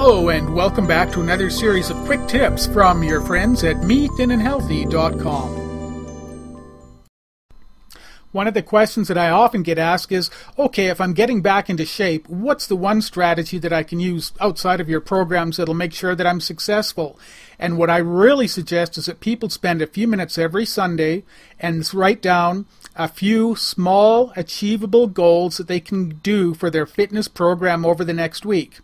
Hello and welcome back to another series of quick tips from your friends at methinandhealthy.com. One of the questions that I often get asked is, okay, if I'm getting back into shape, what's the one strategy that I can use outside of your programs that'll make sure that I'm successful? And what I really suggest is that people spend a few minutes every Sunday and write down a few small, achievable goals that they can do for their fitness program over the next week.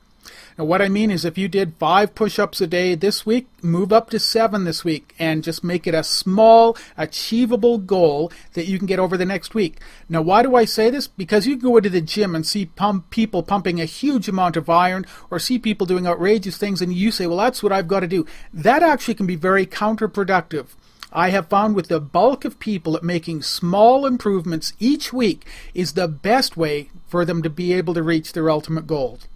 Now, what I mean is if you did 5 push-ups a day this week, move up to 7 this week and just make it a small, achievable goal that you can get over the next week. Now, why do I say this? Because you can go into the gym and see people pumping a huge amount of iron or see people doing outrageous things and you say, well, that's what I've got to do. That actually can be very counterproductive. I have found with the bulk of people that making small improvements each week is the best way for them to be able to reach their ultimate goals.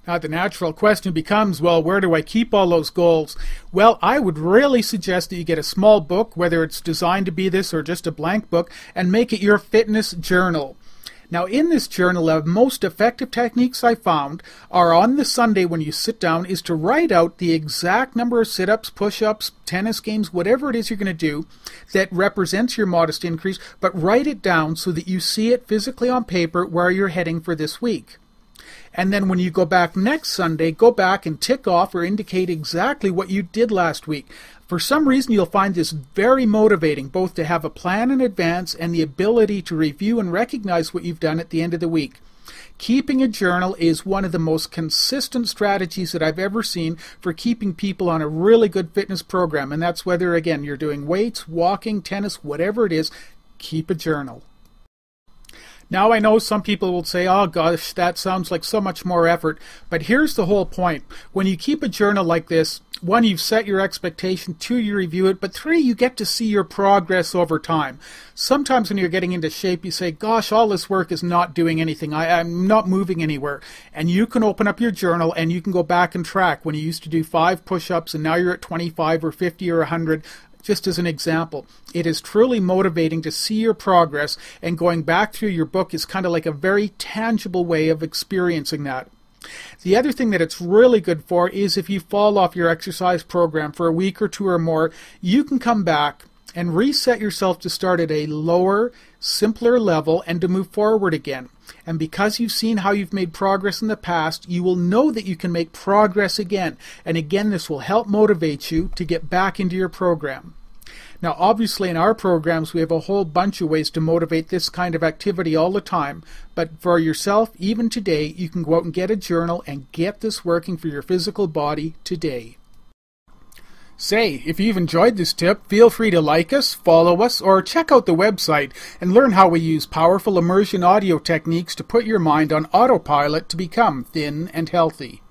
Now, the natural question becomes, well, where do I keep all those goals? Well, I would really suggest that you get a small book, whether it's designed to be this or just a blank book, and make it your fitness journal. Now, in this journal, the most effective techniques I found are on the Sunday when you sit down is to write out the exact number of sit-ups, push-ups, tennis games, whatever it is you're going to do that represents your modest increase, but write it down so that you see it physically on paper where you're heading for this week. And then when you go back next Sunday, go back and tick off or indicate exactly what you did last week. For some reason, you'll find this very motivating, both to have a plan in advance and the ability to review and recognize what you've done at the end of the week. Keeping a journal is one of the most consistent strategies that I've ever seen for keeping people on a really good fitness program. And that's whether, again, you're doing weights, walking, tennis, whatever it is, keep a journal. Now, I know some people will say, oh gosh, that sounds like so much more effort, but here's the whole point. When you keep a journal like this, 1, you've set your expectation, 2, you review it, but 3, you get to see your progress over time. Sometimes when you're getting into shape, you say, gosh, all this work is not doing anything. I'm not moving anywhere. And you can open up your journal and you can go back and track when you used to do 5 push-ups and now you're at 25 or 50 or 100. Just as an example, it is truly motivating to see your progress, and going back through your book is kind of like a very tangible way of experiencing that. The other thing that it's really good for is if you fall off your exercise program for a week or 2 or more, you can come back and reset yourself to start at a lower, simpler level and to move forward again. And because you've seen how you've made progress in the past, you will know that you can make progress again. And again, this will help motivate you to get back into your program. Now, obviously, in our programs, we have a whole bunch of ways to motivate this kind of activity all the time. But for yourself, even today, you can go out and get a journal and get this working for your physical body today. Say, if you've enjoyed this tip, feel free to like us, follow us, or check out the website and learn how we use powerful immersion audio techniques to put your mind on autopilot to become thin and healthy.